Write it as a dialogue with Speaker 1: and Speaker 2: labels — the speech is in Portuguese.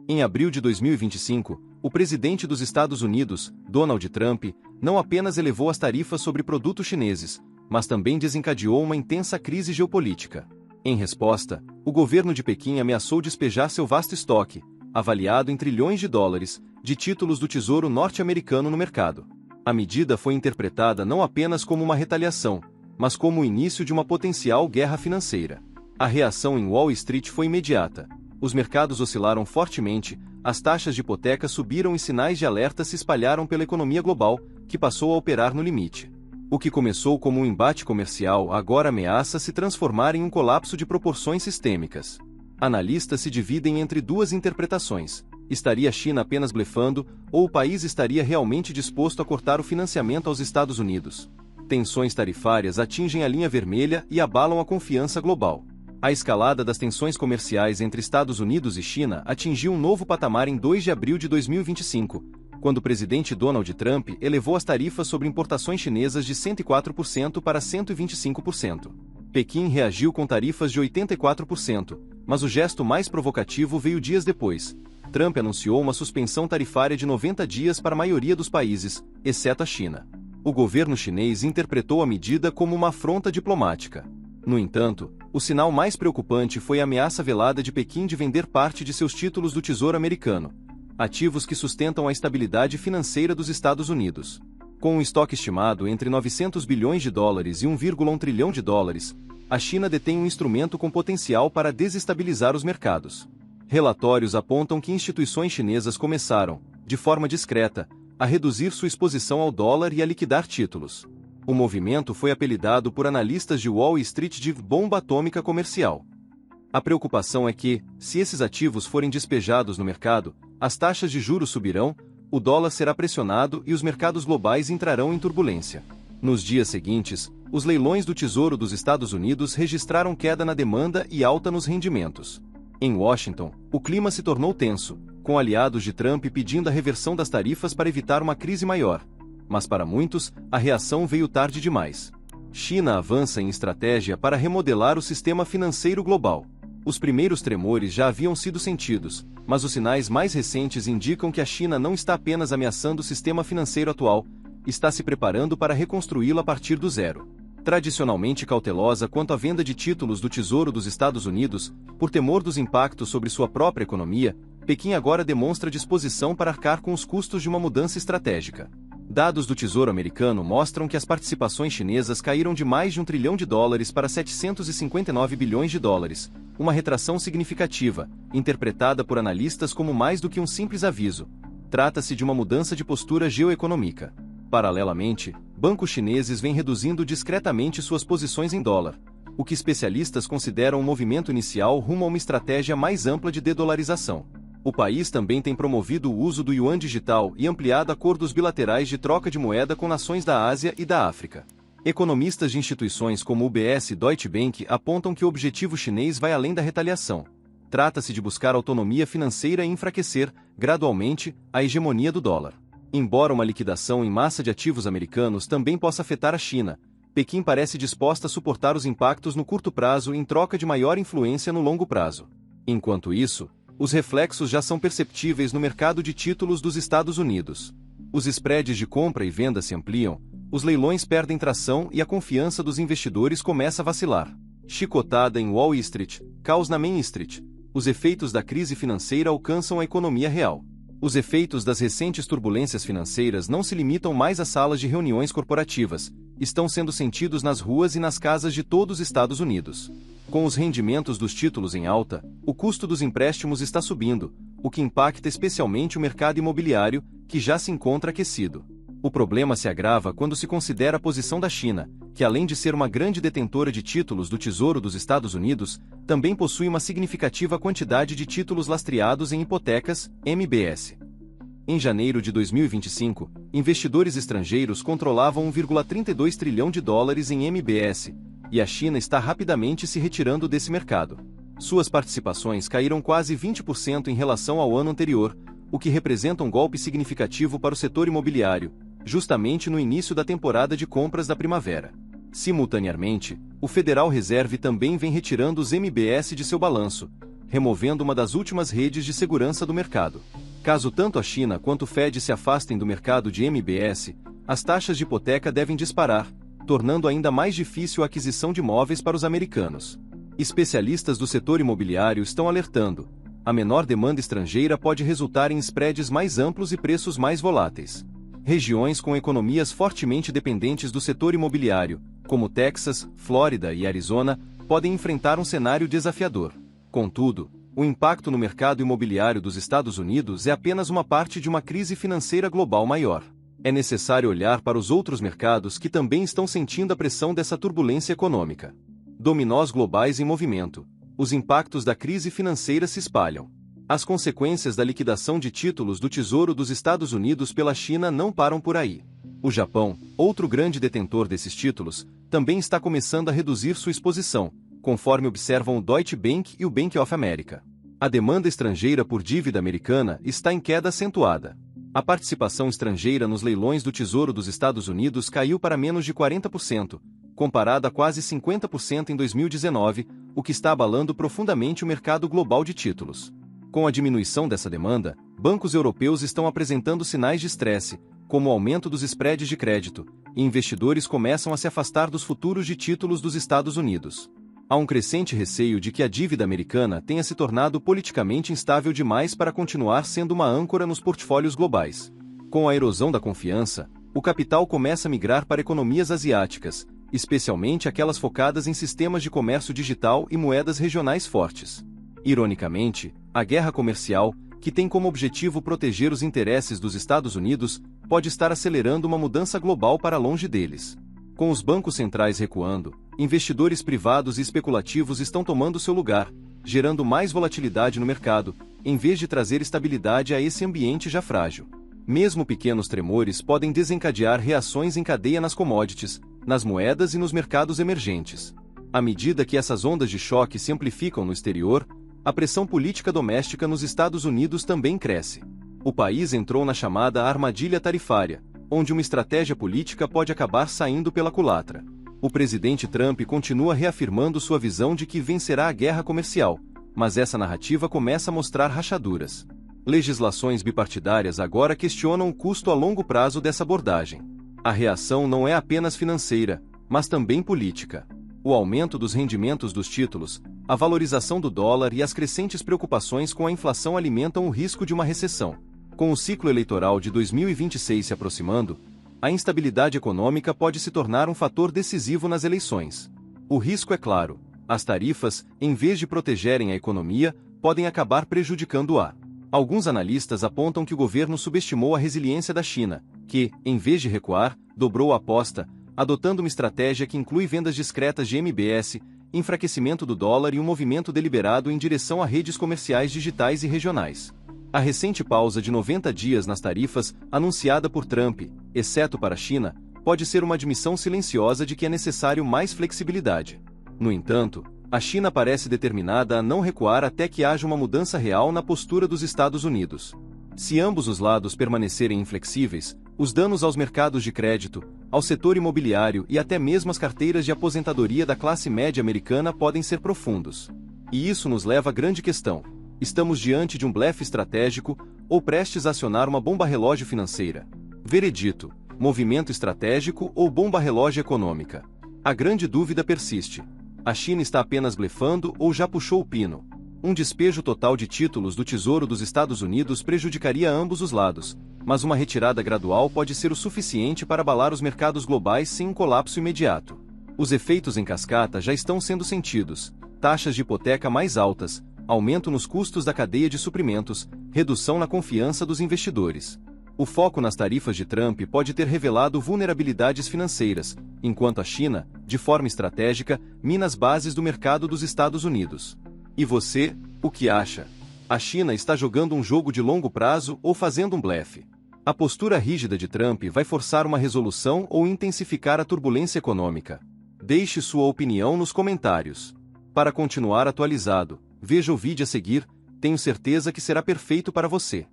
Speaker 1: Em abril de 2025, o presidente dos Estados Unidos, Donald Trump, não apenas elevou as tarifas sobre produtos chineses, mas também desencadeou uma intensa crise geopolítica. Em resposta, o governo de Pequim ameaçou despejar seu vasto estoque, avaliado em trilhões de dólares, de títulos do Tesouro norte-americano no mercado. A medida foi interpretada não apenas como uma retaliação, mas como o início de uma potencial guerra financeira. A reação em Wall Street foi imediata. Os mercados oscilaram fortemente, as taxas de hipoteca subiram e sinais de alerta se espalharam pela economia global, que passou a operar no limite. O que começou como um embate comercial agora ameaça se transformar em um colapso de proporções sistêmicas. Analistas se dividem entre duas interpretações: estaria a China apenas blefando, ou o país estaria realmente disposto a cortar o financiamento aos Estados Unidos? Tensões tarifárias atingem a linha vermelha e abalam a confiança global. A escalada das tensões comerciais entre Estados Unidos e China atingiu um novo patamar em 2 de abril de 2025, quando o presidente Donald Trump elevou as tarifas sobre importações chinesas de 104% para 125%. Pequim reagiu com tarifas de 84%, mas o gesto mais provocativo veio dias depois. Trump anunciou uma suspensão tarifária de 90 dias para a maioria dos países, exceto a China. O governo chinês interpretou a medida como uma afronta diplomática. No entanto, o sinal mais preocupante foi a ameaça velada de Pequim de vender parte de seus títulos do Tesouro americano, ativos que sustentam a estabilidade financeira dos Estados Unidos. Com um estoque estimado entre 900 bilhões de dólares e 1,1 trilhão de dólares, a China detém um instrumento com potencial para desestabilizar os mercados. Relatórios apontam que instituições chinesas começaram, de forma discreta, a reduzir sua exposição ao dólar e a liquidar títulos. O movimento foi apelidado por analistas de Wall Street de bomba atômica comercial. A preocupação é que, se esses ativos forem despejados no mercado, as taxas de juros subirão, o dólar será pressionado e os mercados globais entrarão em turbulência. Nos dias seguintes, os leilões do Tesouro dos Estados Unidos registraram queda na demanda e alta nos rendimentos. Em Washington, o clima se tornou tenso, com aliados de Trump pedindo a reversão das tarifas para evitar uma crise maior. Mas para muitos, a reação veio tarde demais. China avança em estratégia para remodelar o sistema financeiro global. Os primeiros tremores já haviam sido sentidos, mas os sinais mais recentes indicam que a China não está apenas ameaçando o sistema financeiro atual, está se preparando para reconstruí-lo a partir do zero. Tradicionalmente cautelosa quanto à venda de títulos do Tesouro dos Estados Unidos, por temor dos impactos sobre sua própria economia, Pequim agora demonstra disposição para arcar com os custos de uma mudança estratégica. Dados do Tesouro americano mostram que as participações chinesas caíram de mais de 1 trilhão de dólares para 759 bilhões de dólares, uma retração significativa, interpretada por analistas como mais do que um simples aviso. Trata-se de uma mudança de postura geoeconômica. Paralelamente, bancos chineses vêm reduzindo discretamente suas posições em dólar, o que especialistas consideram um movimento inicial rumo a uma estratégia mais ampla de dedolarização. O país também tem promovido o uso do yuan digital e ampliado acordos bilaterais de troca de moeda com nações da Ásia e da África. Economistas de instituições como UBS e Deutsche Bank apontam que o objetivo chinês vai além da retaliação. Trata-se de buscar autonomia financeira e enfraquecer, gradualmente, a hegemonia do dólar. Embora uma liquidação em massa de ativos americanos também possa afetar a China, Pequim parece disposta a suportar os impactos no curto prazo em troca de maior influência no longo prazo. Enquanto isso, os reflexos já são perceptíveis no mercado de títulos dos Estados Unidos. Os spreads de compra e venda se ampliam, os leilões perdem tração e a confiança dos investidores começa a vacilar. Chicotada em Wall Street, caos na Main Street. Os efeitos da crise financeira alcançam a economia real. Os efeitos das recentes turbulências financeiras não se limitam mais às salas de reuniões corporativas, estão sendo sentidos nas ruas e nas casas de todos os Estados Unidos. Com os rendimentos dos títulos em alta, o custo dos empréstimos está subindo, o que impacta especialmente o mercado imobiliário, que já se encontra aquecido. O problema se agrava quando se considera a posição da China, que além de ser uma grande detentora de títulos do Tesouro dos Estados Unidos, também possui uma significativa quantidade de títulos lastreados em hipotecas, MBS. Em janeiro de 2025, investidores estrangeiros controlavam 1,32 trilhão de dólares em MBS, e a China está rapidamente se retirando desse mercado. Suas participações caíram quase 20% em relação ao ano anterior, o que representa um golpe significativo para o setor imobiliário, justamente no início da temporada de compras da primavera. Simultaneamente, o Federal Reserve também vem retirando os MBS de seu balanço, removendo uma das últimas redes de segurança do mercado. Caso tanto a China quanto o Fed se afastem do mercado de MBS, as taxas de hipoteca devem disparar, tornando ainda mais difícil a aquisição de imóveis para os americanos. Especialistas do setor imobiliário estão alertando: a menor demanda estrangeira pode resultar em spreads mais amplos e preços mais voláteis. Regiões com economias fortemente dependentes do setor imobiliário, como Texas, Flórida e Arizona, podem enfrentar um cenário desafiador. Contudo, o impacto no mercado imobiliário dos Estados Unidos é apenas uma parte de uma crise financeira global maior. É necessário olhar para os outros mercados que também estão sentindo a pressão dessa turbulência econômica. Dominós globais em movimento. Os impactos da crise financeira se espalham. As consequências da liquidação de títulos do Tesouro dos Estados Unidos pela China não param por aí. O Japão, outro grande detentor desses títulos, também está começando a reduzir sua exposição, conforme observam o Deutsche Bank e o Bank of America. A demanda estrangeira por dívida americana está em queda acentuada. A participação estrangeira nos leilões do Tesouro dos Estados Unidos caiu para menos de 40%, comparada a quase 50% em 2019, o que está abalando profundamente o mercado global de títulos. Com a diminuição dessa demanda, bancos europeus estão apresentando sinais de estresse, como o aumento dos spreads de crédito, e investidores começam a se afastar dos futuros de títulos dos Estados Unidos. Há um crescente receio de que a dívida americana tenha se tornado politicamente instável demais para continuar sendo uma âncora nos portfólios globais. Com a erosão da confiança, o capital começa a migrar para economias asiáticas, especialmente aquelas focadas em sistemas de comércio digital e moedas regionais fortes. Ironicamente, a guerra comercial, que tem como objetivo proteger os interesses dos Estados Unidos, pode estar acelerando uma mudança global para longe deles. Com os bancos centrais recuando, investidores privados e especulativos estão tomando seu lugar, gerando mais volatilidade no mercado, em vez de trazer estabilidade a esse ambiente já frágil. Mesmo pequenos tremores podem desencadear reações em cadeia nas commodities, nas moedas e nos mercados emergentes. À medida que essas ondas de choque se amplificam no exterior, a pressão política doméstica nos Estados Unidos também cresce. O país entrou na chamada armadilha tarifária, onde uma estratégia política pode acabar saindo pela culatra. O presidente Trump continua reafirmando sua visão de que vencerá a guerra comercial, mas essa narrativa começa a mostrar rachaduras. Legislações bipartidárias agora questionam o custo a longo prazo dessa abordagem. A reação não é apenas financeira, mas também política. O aumento dos rendimentos dos títulos, a valorização do dólar e as crescentes preocupações com a inflação alimentam o risco de uma recessão. Com o ciclo eleitoral de 2026 se aproximando, a instabilidade econômica pode se tornar um fator decisivo nas eleições. O risco é claro: as tarifas, em vez de protegerem a economia, podem acabar prejudicando-a. Alguns analistas apontam que o governo subestimou a resiliência da China, que, em vez de recuar, dobrou a aposta, adotando uma estratégia que inclui vendas discretas de MBS, enfraquecimento do dólar e um movimento deliberado em direção a redes comerciais digitais e regionais. A recente pausa de 90 dias nas tarifas, anunciada por Trump, exceto para a China, pode ser uma admissão silenciosa de que é necessário mais flexibilidade. No entanto, a China parece determinada a não recuar até que haja uma mudança real na postura dos Estados Unidos. Se ambos os lados permanecerem inflexíveis, os danos aos mercados de crédito, ao setor imobiliário e até mesmo às carteiras de aposentadoria da classe média americana podem ser profundos. E isso nos leva à grande questão: estamos diante de um blefe estratégico ou prestes a acionar uma bomba-relógio financeira? Veredito: movimento estratégico ou bomba-relógio econômica? A grande dúvida persiste. A China está apenas blefando ou já puxou o pino? Um despejo total de títulos do Tesouro dos Estados Unidos prejudicaria ambos os lados, mas uma retirada gradual pode ser o suficiente para abalar os mercados globais sem um colapso imediato. Os efeitos em cascata já estão sendo sentidos: taxas de hipoteca mais altas, aumento nos custos da cadeia de suprimentos, redução na confiança dos investidores. O foco nas tarifas de Trump pode ter revelado vulnerabilidades financeiras, enquanto a China, de forma estratégica, mina as bases do mercado dos Estados Unidos. E você, o que acha? A China está jogando um jogo de longo prazo ou fazendo um blefe? A postura rígida de Trump vai forçar uma resolução ou intensificar a turbulência econômica? Deixe sua opinião nos comentários. Para continuar atualizado, veja o vídeo a seguir, tenho certeza que será perfeito para você.